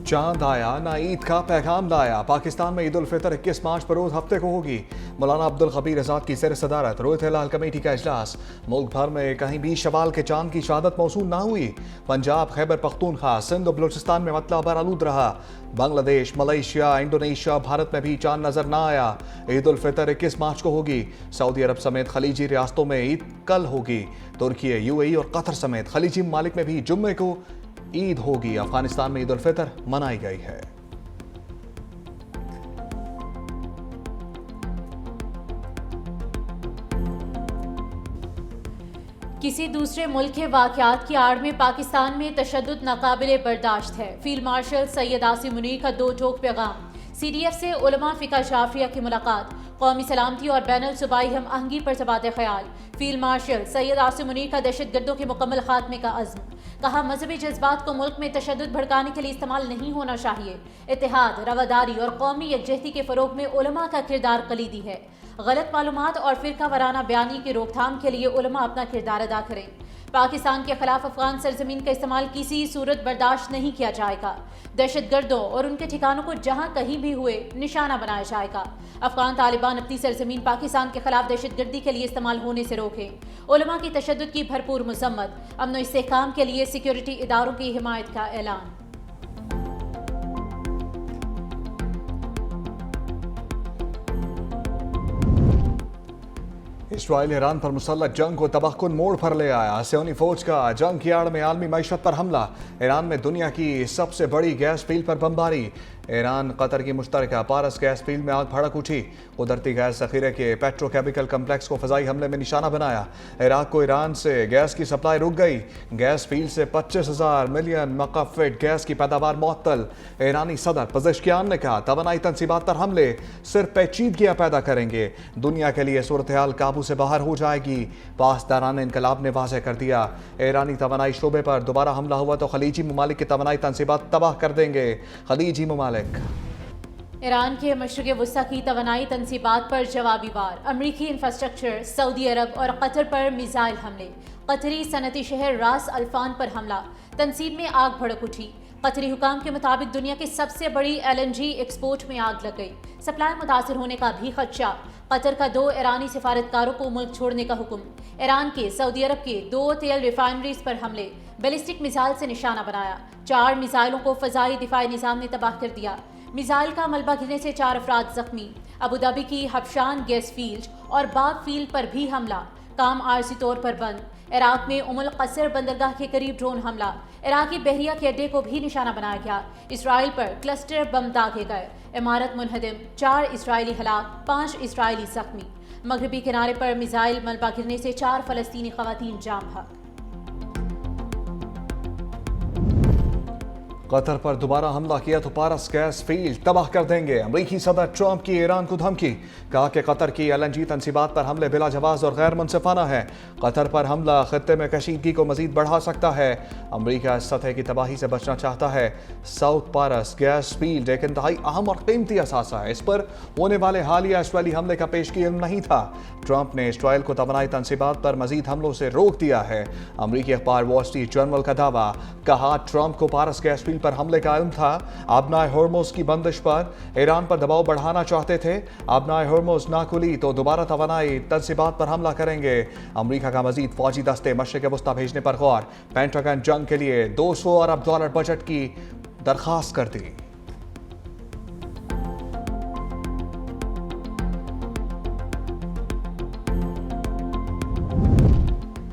चांद आया ना ईद का पैगाम लाया। पाकिस्तान में ईद उल फितर 21 मार्च बरोज हफ्ते को होगी। मौलाना अब्दुल खबीर आज़ाद की ज़ेर सदारत रोयत हिलाल कमेटी का इजलास। मुल्क भर में कहीं भी शवाल के चांद की शहादत मौसूल ना हुई। पंजाब, खैबर पख्तूनख्वा, सिंध और बलूचिस्तान में मतला बरालूद रहा। बांग्लादेश, मलेशिया, इंडोनेशिया, भारत में भी चांद नजर ना आया। ईद उल फितर 21 मार्च को होगी। सऊदी अरब समेत खलीजी रियासतों में ईद कल होगी। तुर्की, यूएई और कतर समेत खलीजी ममालिक में भी जुम्मे को ईद होगी। अफगानिस्तान में ईद उल फितर मनाई गई है। किसी दूसरे मुल्क के वाक़यात की आड़ में पाकिस्तान में तशद्दुद नाकाबिले बर्दाश्त है। फील्ड मार्शल सैयद आसिम मुनीर का दो टोक पैगाम। CDF से उलमा फ़िक़ा शाफ़िया की मुलाकात। कौमी सलामती और बैनुल सूबाई हम आहंगी पर तबादला ख्याल। फील्ड मार्शल सैयद आसिम मुनीर का दहशत गर्दों के मुकम्मल खात्मे का अज़्म। कहा, मजहबी जज्बात को मुल्क में तशद्दुद भड़काने के लिए इस्तेमाल नहीं होना चाहिए। इत्तेहाद, रवादारी और कौमी यकजहती के फ़रोग़ में उलमा का किरदार कलीदी है। गलत मालूमात और फ़िरका वाराना बयानी की रोकथाम के लिए उलमा अपना किरदार अदा करें। पाकिस्तान के खिलाफ अफगान सरजमीन का इस्तेमाल किसी सूरत बर्दाश्त नहीं किया जाएगा। दहशत गर्दों और उनके ठिकानों को जहाँ कहीं भी हुए निशाना बनाया जाएगा। अफगान तालिबान अपनी सरजमीन पाकिस्तान के खिलाफ दहशत गर्दी के लिए इस्तेमाल होने से रोकें। उलमा की तशद्दुद की भरपूर मज़म्मत। अमन व इस्तेहकाम के लिए सिक्योरिटी इदारों की हिमायत का ऐलान। इसराइल ईरान पर मुसल्लत जंग को तबाहकुन मोड़ पर ले आया। सियोनी फौज का जंग की आड़ में आलमी मईशत पर हमला। ईरान में दुनिया की सबसे बड़ी गैस फील्ड पर बमबारी। ईरान कतर की मुश्तरका पारस गैस फील्ड में आग भड़क उठी। कुदरती गैस ज़ख़ीरे के पेट्रोकेमिकल कम्प्लेक्स को फ़ज़ाई हमले में निशाना बनाया। इराक को ईरान से गैस की सप्लाई रुक गई। गैस फील्ड से 25,000 मिलियन मकफ़िट गैस की पैदावार मुअत्तल। ईरानी सदर पज़ेश्कियान ने कहा, तवानाई तनसीबात पर हमले सिर्फ पेचीदगियाँ पैदा करेंगे। दुनिया के लिए सूरत हाल काबू से बाहर हो जाएगी। पासदारान इनकलाब ने वाज़ेह कर दिया, ईरानी तवानाई शोबे पर दोबारा हमला हुआ तो खलीजी ममालिक की तवानाई तनसीबात तबाह कर देंगे। खलीजी ममालिक ईरान के मशरिक़ वस्ता की तवानाई तनसीबात पर जवाबी वार। अमरीकी इंफ्रास्ट्रक्चर, सऊदी अरब और कतर पर मिसाइल हमले। कतरी सनती शहर रास अल्फान पर हमला। तनसीब में आग भड़क उठी। कतरी हुकाम के मुताबिक दुनिया की सबसे बड़ी LNG एक्सपोर्ट में आग लग गई। सप्लाई मुतासर होने का भी खदशा। कतर का 2 ईरानी सिफारतकारों को मुल्क छोड़ने का हुक्म। ईरान के सऊदी अरब के 2 तेल रिफाइनरीज पर हमले। बैलिस्टिक मिसाइल से निशाना बनाया। 4 मिसाइलों को फ़ज़ाई दिफाई निज़ाम ने तबाह कर दिया। मिसाइल का मलबा गिरने से 4 अफराद जख्मी। अबू धाबी की हबशान गैस फील्ड और बाग फील्ड पर भी हमला। काम आरजी तौर पर बंद। इराक में उमुल क़सर बंदरगाह के करीब ड्रोन हमला। इराकी बहरिया के अड्डे को भी निशाना बनाया गया। इसराइल पर क्लस्टर बम दागे गए। इमारत मुनहदिम। 4 इसराइली हलाक, 5 इसराइली जख्मी। मगरबी किनारे पर मिसाइल मलबा गिरने से 4 फ़लस्तीनी ख़वातीन जाम बहक। कतर पर दोबारा हमला किया तो पारस गैस फील्ड तबाह कर देंगे। अमरीकी सदर ट्रंप की ईरान को धमकी। कहा कि कतर की LNG तनसीबात पर हमले बिला जवाज़ और गैर मुनसिफाना है। कतर पर हमला खत्ते में कशीदगी को मजीद बढ़ा सकता है। अमरीका इस सतह की तबाही से बचना चाहता है। साउथ पारस गैस फील्ड एक इंतहाई अहम और कीमती असासा है। इस पर होने वाले हालिया इसराइली हमले का पेशगी इल्म नहीं था। ट्रंप ने इसराइल को तवानाई तनसीबात पर मजीद हमलों से रोक दिया है। अमरीकी अखबार वॉल स्ट्रीट जर्नल का दावा। कहा, ट्रंप को पारस गैस फील्ड पर हमले का इल्म था। आबनाए होर्मुज की बंदिश पर ईरान पर दबाव बढ़ाना चाहते थे। आबनाए होर्मुज ना खुली तो दोबारा तवानाई तनसीबात पर हमला करेंगे। अमरीका का मजीद फौजी दस्ते मशरिक़ वस्ता भेजने पर गौर। पेंटागन जंग के लिए $200 अरब बजट की दरखास्त कर दी।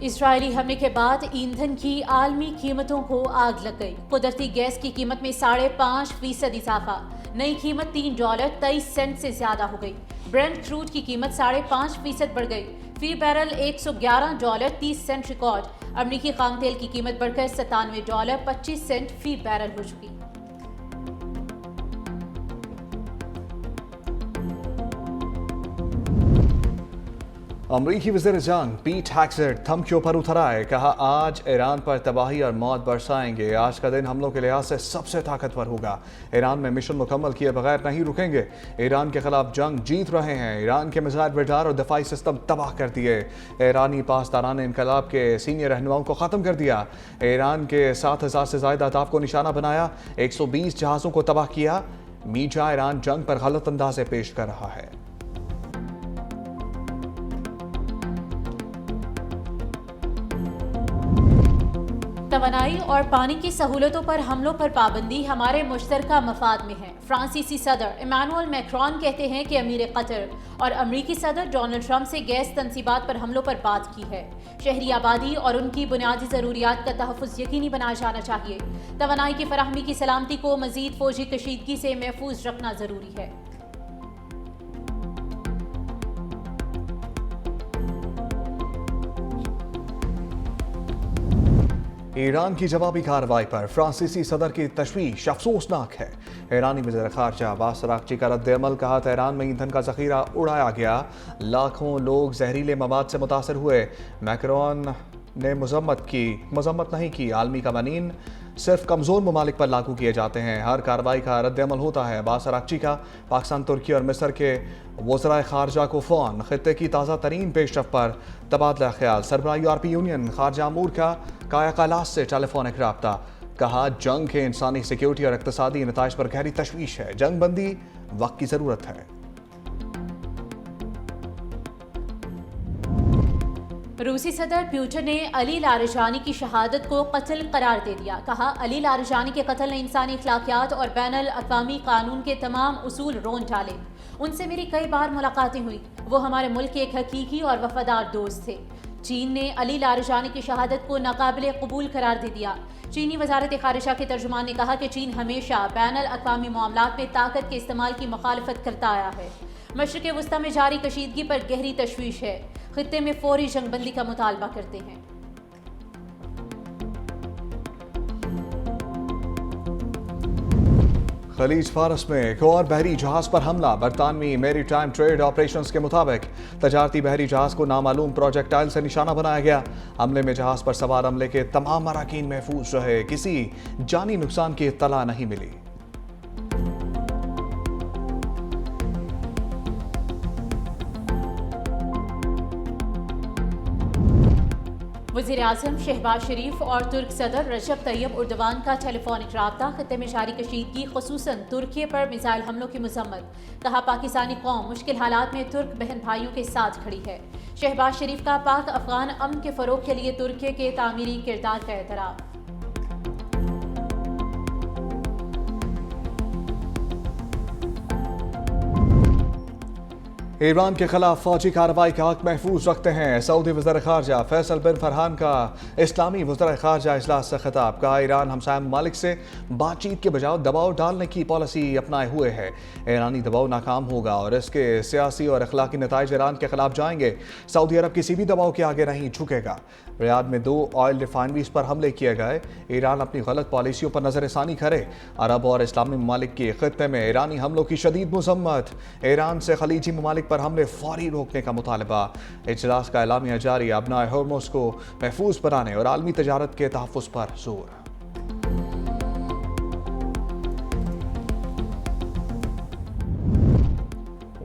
इजरायली हमले के बाद ईंधन की आलमी कीमतों को आग लग गई। कुदरती गैस की कीमत में 5.5% इजाफा। नई कीमत $3.23 से ज्यादा हो गई। ब्रेंट क्रूड की कीमत 5.5% बढ़ गई। फी बैरल $111.30 रिकॉर्ड। अमरीकी खाम तेल की कीमत बढ़कर $97.25 फी बैरल हो चुकी। अमरीकी वज़ीर जंग पीट हैग्सेट धमकियों पर उतर आए, कहा आज ईरान पर तबाही और मौत बरसाएंगे। आज का दिन हमलों के लिहाज से सबसे ताकतवर होगा। ईरान में मिशन मुकम्मल किए बगैर नहीं रुकेंगे। ईरान के खिलाफ जंग जीत रहे हैं। ईरान के मिसाइल रडार और दफाई सिस्टम तबाह कर दिए। ईरानी पासदारान इनकलाब के सीनियर रहनुमाओं को ख़त्म कर दिया। ईरान के 7,000 से ज़ायद अहदाफ को निशाना बनाया। 120 जहाज़ों को तबाह किया। मीडिया ईरान जंग पर गलत अंदाज़े पेश कर रहा है। तवानाई और पानी की सहूलतों पर हमलों पर पाबंदी हमारे मुश्तरका मफाद में है। फ्रांसीसी सदर इमानुएल मैक्रोन कहते हैं कि अमीर कतर और अमरीकी सदर डोनाल्ड ट्रंप से गैस तनसीबात पर हमलों पर बात की है। शहरी आबादी और उनकी बुनियादी ज़रूरियात का तहफ़्फ़ुज़ यकीनी बनाया जाना चाहिए। तवानाई की फराहमी की सलामती को मज़ीद फ़ौजी कशीदगी से महफूज रखना ज़रूरी है। ईरान की जवाबी कार्रवाई पर फ्रांसीसी सदर की तशवीश अफसोसनाक है। ईरानी वज़ीर ख़ारजा अब्बास अराग़ची का रद्द-ए-अमल, कहा तेहरान में ईंधन का ज़ख़ीरा उड़ाया गया, लाखों लोग जहरीले मवाद से मुतासर हुए। मैक्रोन ने मज़म्मत नहीं की। आलमी कवानीन सिर्फ कमज़ोर ममालिक पर लागू किए जाते हैं। हर कार्रवाई का रद्द-ए-अमल होता है। अब्बास अराग़ची का पाकिस्तान, तुर्की और मिस्र के वज़राए ख़ारजा को फ़ोन, ख़ित्ते की ताज़ा तरीन पेशरफ़ पर तबादला ख्याल। सरबराह यूरोपीय यूनियन ख़ारजा अमूर का कायाकालात से टेलीफोनिक राब्ता, कहा जंग के इंसानी सिक्योरिटी और इक़्तिसादी नताइज पर गहरी तशवीश है। जंग बंदी वक्त की ज़रूरत है। रूसी सदर पुतिन ने अली लारिजानी की शहादत को कत्ल करार दे दिया। कहा अली लारिजानी के कत्ल ने इंसानी अखलाकियात और बैनुल अक़वामी कानून के तमाम उसूल रोन डाले। उनसे मेरी कई बार मुलाकातें हुई। वो हमारे मुल्क के एक हकीकी और वफादार दोस्त थे। चीन ने अली लारिजानी की शहादत को नाकाबिले कबूल करार दे दिया। चीनी वजारत ख़ारिजा के तर्जुमान ने कहा कि चीन हमेशा बैनुल अक़वामी मामलात में ताकत के इस्तेमाल की मुखालफत करता आया है। मशरिक़ वस्ता में जारी कशीदगी पर गहरी तशवीश है। खित्ते में फौरी जंगबंदी का मुतालबा करते हैं। खलीज फारस में एक और बहरी जहाज पर हमला। बरतानवी मेरी टाइम ट्रेड ऑपरेशंस के मुताबिक तजारती बहरी जहाज को नामालूम प्रोजेक्टाइल से निशाना बनाया गया। हमले में जहाज पर सवार अमले के तमाम अराकीन महफूज रहे। किसी जानी नुकसान की इत्तला नहीं मिली। वज़ीर आज़म शहबाज शरीफ और तुर्क सदर रजब तैयब उर्दवान का टेलीफोनिक राब्ता। खित्ते में जारी कशीदगी ख़ुसूसन तुर्की पर मिसाइल हमलों की मज़म्मत। कहा पाकिस्तानी कौम मुश्किल हालात में तुर्क बहन भाइयों के साथ खड़ी है। शहबाज शरीफ का पाक अफ़गान अमन के फ़रोग़ के लिए तुर्की के तामीरी किरदार का एतराफ़। ईरान के खिलाफ फौजी कार्रवाई का हक महफूज रखते हैं। सऊदी वज़ीर ख़ारजा फैसल बिन फरहान का इस्लामी वज़ीर ख़ारजा इजलास से खिताब, कहा ईरान हमसाया ममालिक से बातचीत के बजाय दबाव डालने की पॉलिसी अपनाए हुए है। ईरानी दबाव नाकाम होगा और इसके सियासी और अखलाकी नताइज ईरान के खिलाफ जाएंगे। सऊदी अरब किसी भी दबाव के आगे नहीं झुकेगा। रियाद में 2 ऑयल रिफाइनरीज पर हमले किए गए। ईरान अपनी गलत पॉलिसियों पर नजरसानी करे। अरब और इस्लामी ममालिक के खित्ते में ईरानी हमलों की शदीद मजम्मत। ईरान से खलीजी ममालिक पर हमले फौरी रोकने का मुतालबा। इजलास का एलामिया जारी। अपना हॉर्मोज़ को महफूज बनाने और आलमी तजारत के तहफ़्फ़ुज़ पर जोर।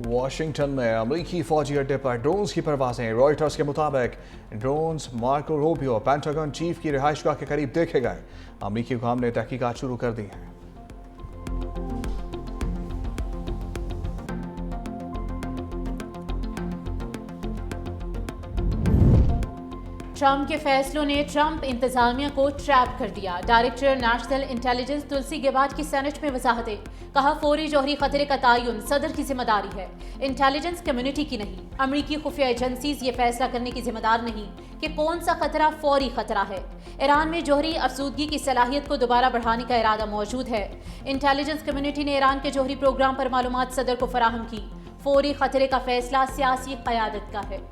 वाशिंगटन में अमरीकी फौजी अड्डे पर ड्रोन्स की परवाजें। रॉयटर्स के मुताबिक drones Marco Rubio pentagon chief की रिहाइशगाह के करीब देखे गए। अमरीकी हुकाम ने तहकीकात शुरू कर दी है। ट्रंप के फैसलों ने ट्रंप इंतजामिया को ट्रैप कर दिया। डायरेक्टर नेशनल इंटेलिजेंस तुलसी गेबार्ड की सेनेट में वजाहतें। कहा फौरी जौहरी खतरे का तयन सदर की जिम्मेदारी है, इंटेलिजेंस कम्युनिटी की नहीं। अमरीकी खुफिया एजेंसीज ये फैसला करने की जिम्मेदार नहीं कि कौन सा खतरा फौरी खतरा है। ईरान में जौहरी अफसूदगी की सलाहियत को दोबारा बढ़ाने का इरादा मौजूद है। इंटेलिजेंस कम्युनिटी ने ईरान के जौहरी प्रोग्राम पर मालूमात सदर को फराहम की। फौरी खतरे का फैसला सियासी क़यादत का है।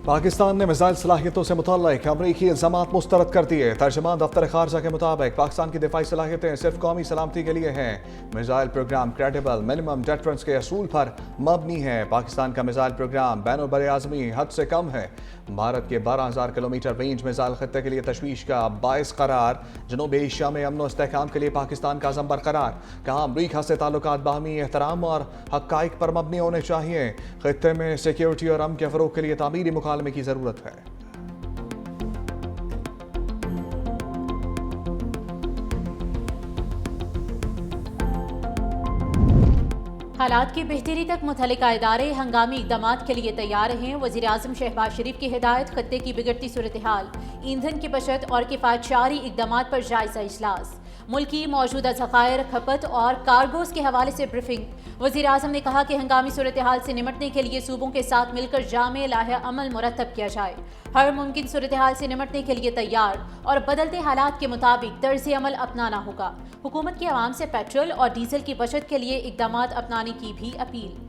पाकिस्तान ने मिसाइल सलाहियतों से मुतल्लिक अमरीकी इल्ज़ामात मुस्तरद कर दिए। तर्जुमान दफ्तर खारजा के मुताबिक पाकिस्तान की दिफाई सलाहियतें सिर्फ कौमी सलामती के लिए हैं। Missile programme credible minimum deterrence के असूल पर मबनी है। पाकिस्तान का मिसाइल प्रोग्राम बैनुल बरआज़मी हद से कम है। भारत के 12,000 किलोमीटर रेंज मिसाइल खत्ते के लिए तशवीश का बायस करार। जनूबी एशिया में अमन व इस्तेहकाम के लिए पाकिस्तान का अज़म बरकरार। कहा अमरीका से ताल्लुकात बाहमी एहतराम और हक़ाइक़ पर मबनी होने चाहिए। खत्ते में सिक्योरिटी और अमन के फ़रोग़ के लिए तामीरी मुकालमे की ज़रूरत है। हालात की बेहतरी तक मुतल्लिका इदारे हंगामी इक़दामात के लिए तैयार हैं। वज़ीर आज़म शहबाज शरीफ की हिदायत। खत्ते की बिगड़ती सूरत हाल, ईंधन की बचत और किफ़ायतशारी इक़दामात पर जायज़ा इजलास। मुल्की मौजूदा ज़खायर, खपत और कार्गोज के हवाले से ब्रीफिंग। वज़ीर आज़म ने कहा कि हंगामी सूरत हाल से निमटने के लिए सूबों के साथ मिलकर जामे लाहे अमल मुरतब किया जाए। हर मुमकिन सूरत हाल से निमटने के लिए तैयार और बदलते हालात के मुताबिक तर्ज़ अमल अपनाना होगा। हुकूमत की आवाम से पेट्रोल और डीजल की बचत के लिए इक़दामात अपनाने की भी अपील।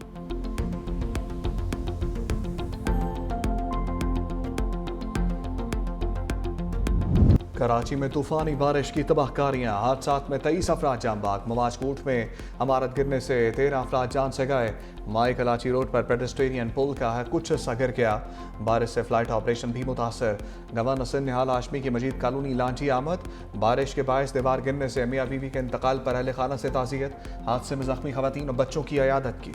कराची में तूफानी बारिश की तबाहकारियां, हादसात में 23 अफराद जान बाग। मवाजकोट में इमारत गिरने से 13 अफराद जान से गए। माई कलाची रोड पर पेडेस्ट्रियन पुल का है कुछ हिस्सा गिर गया। बारिश से फ्लाइट ऑपरेशन भी मुतासर। गवर्नर सिंध निहाल हाशमी की मजीद कॉलोनी लांची आमद। बारिश के बायस दीवार गिरने से मियाँ बीवी के इंतकाल पर अहल खाना से ताज़ियत। हादसे में जख्मी खवातीन और बच्चों की अयादत की।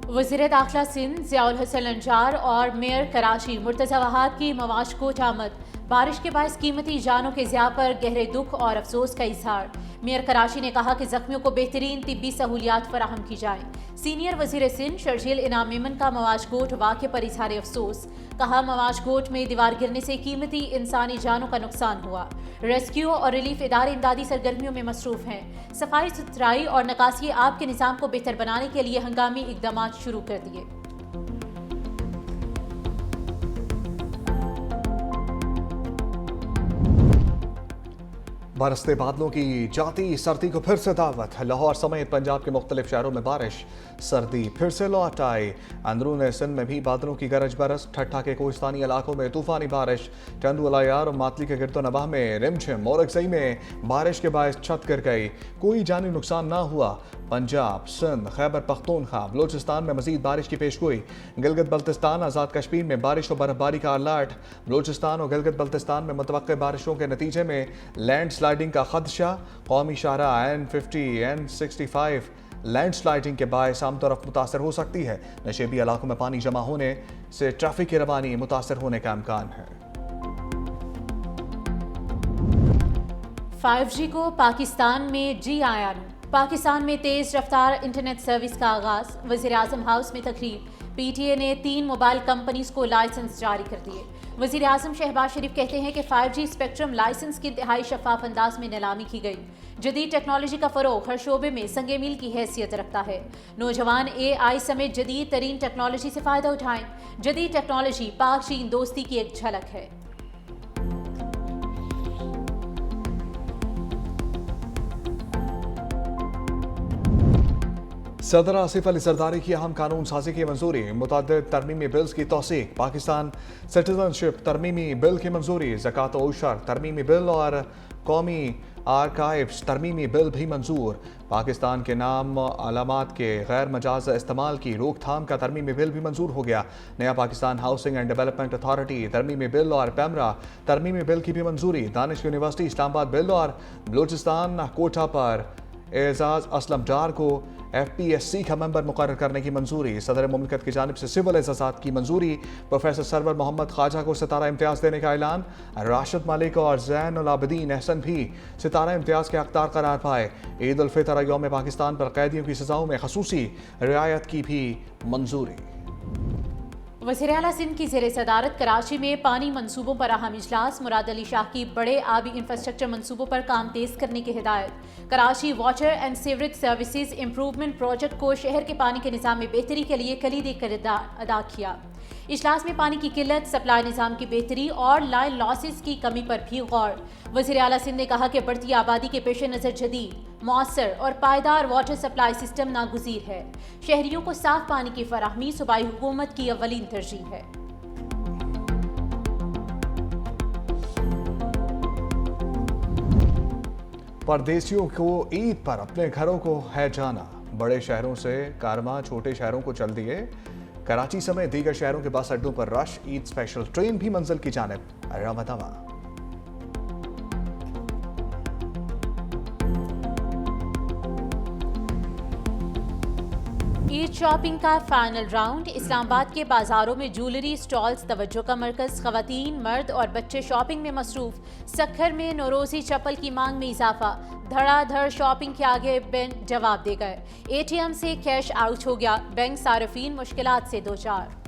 वज़ीर दाखिला सिंध ज़ियाउल हसन अंजार और मेयर कराची मुर्तज़ा वहाब की मवाजकोट आमद। बारिश के बायस कीमती जानों के ज़िया पर गहरे दुख और अफसोस का इजहार। मेयर कराची ने कहा कि जख्मियों को बेहतरीन तिब्बी सहूलियात फराहम की जाएँ। सीनियर वज़ीर सिंध शर्जील इनाम मेमन का मवाजकोट वाक़े पर इजहार अफसोस। कहा मवाजकोट में दीवार गिरने से कीमती इंसानी जानों का नुकसान हुआ। रेस्क्यू और रिलीफ इदारे इमदादी सरगर्मियों में मसरूफ़ हैं। सफाई सुथराई और निकासी आब के निज़ाम को बेहतर बनाने के लिए हंगामी इक़दामात शुरू कर दिए। बरसते बादलों की जाती सर्दी को फिर से दावत। लाहौर समेत पंजाब के मुख्तलिफ शहरों में बारिश, सर्दी फिर से लौट आई। अंदरून सिंध में भी बादलों की गरज बरस। ठट्ठा के कोहिस्तानी इलाकों में तूफानी बारिश। टंडू अलायार और मातली के गिरदो नवाह में रिमझिम और अक्सई में बारिश के बायस छत गिर गई। कोई जानी नुकसान ना हुआ। पंजाब, सिंध, खैबर पख्तूनख्वा, बलोचिस्तान में मजीद बारिश की पेशगोई। गिलगित बल्तिस्तान, आज़ाद कश्मीर में बारिश और बर्फबारी का अलर्ट। बलोचिस्तान और गिलगित बल्तिस्तान में मुतवक्के बारिशों के नतीजे में लैंड स्लाइडिंग का खदशा। कौमी शाहराह N50, N65 लैंड स्लाइडिंग के बायस आम तरफ मुतासर हो सकती है। नशेबी इलाकों में पानी जमा होने से ट्रैफिक की रवानी मुतासर होने का इम्कान है। 5G को पाकिस्तान में जी आयान। पाकिस्तान में तेज़ रफ्तार इंटरनेट सर्विस का आगाज़। वज़ीर आज़म हाउस में तकरीब। PTA ने 3 मोबाइल कंपनीज को लाइसेंस जारी कर दिए। वज़ीर आज़म शहबाज शरीफ कहते हैं कि 5G स्पेक्ट्रम लाइसेंस की इंतहाई शफाफ अंदाज में नीलामी की गई। जदीद टेक्नोलॉजी का फ़रोग़ हर शोबे में संगे मील की हैसियत रखता है। नौजवान AI समेत जदीद तरीन टेक्नोलॉजी से फ़ायदा उठाएं। जदीद टेक्नोलॉजी पाक चीन दोस्ती की एक झलक है। सदर आसिफ अली जरदारी की अहम कानून साजी की मंजूरी। मुतअद्दिद तरमीमी बिल्स की तौसीक। पाकिस्तान सिटीजनशिप तरमीमी बिल की मंजूरी। ज़कात और उशर तरमीमी बिल और कौमी आर्काइव्स तरमीमी बिल भी मंजूर। पाकिस्तान के नाम अलामात के गैर मजाज इस्तेमाल की रोकथाम का तरमीमी बिल भी मंजूर हो गया। नया Pakistan housing and development authority तरमीमी बिल और पैमरा तरमीमी बिल की भी मंजूरी। दानिश यूनिवर्सिटी इस्लामाबाद बिल और बलूचिस्तान कोटा पर एजाज असलम डार को FPSC का मेंबर मुकर्रर करने की मंजूरी। सदर मुमलिकत की जानिब से सिविल एजाज़ात की मंजूरी। प्रोफेसर सरवर मोहम्मद ख्वाजा को सितारा इम्तियाज़ देने का ऐलान। राशिद मालिक और ज़ैनुल आबिदीन एहसन भी सितारा इम्तियाज़ के हकदार करार पाए। ईद उल फितर और यौम पाकिस्तान पर कैदियों की सज़ाओं में खसूसी रियायत की भी मंजूरी। वज़ीर आला सिंध की ज़ेर सदारत कराची में पानी मंसूबों पर अहम इजलास। मुराद अली शाह की बड़े आबी इंफ्रास्ट्रक्चर मंसूबों पर काम तेज़ करने की हिदायत। Karachi water and sewerage services improvement project को शहर के पानी के निज़ाम में बेहतरी के लिए कलीदी किरदार अदा किया। اجلاس میں پانی کی قلت، سپلائی نظام کی بہتری اور لائن لاسز کی کمی پر بھی غور۔ وزیر اعلیٰ سندھ نے کہا کہ بڑھتی آبادی کے پیش نظر جدید، مؤثر اور پائیدار واٹر سپلائی سسٹم ناگزیر ہے۔ شہریوں کو صاف پانی کی فراہمی صوبائی حکومت کی اولین ترجیح ہے۔ پردیسیوں کو عید پر اپنے گھروں کو ہے جانا، بڑے شہروں سے کارواں چھوٹے شہروں کو چل دیے۔ کراچی سمیت دیگر شہروں کے بس اڈوں پر رش، عید اسپیشل ٹرین بھی منزل کی جانب رواں۔ عید شاپنگ کا فائنل راؤنڈ، اسلام آباد کے بازاروں میں جولری سٹالز توجہ کا مرکز، خواتین، مرد اور بچے شاپنگ میں مصروف۔ سکھر میں نوروزی چپل کی مانگ میں اضافہ، دھڑا دھڑ شاپنگ کے آگے بینک جواب دے گئے۔ اے ٹی ایم سے کیش آؤٹ ہو گیا، بینک صارفین مشکلات سے دوچار۔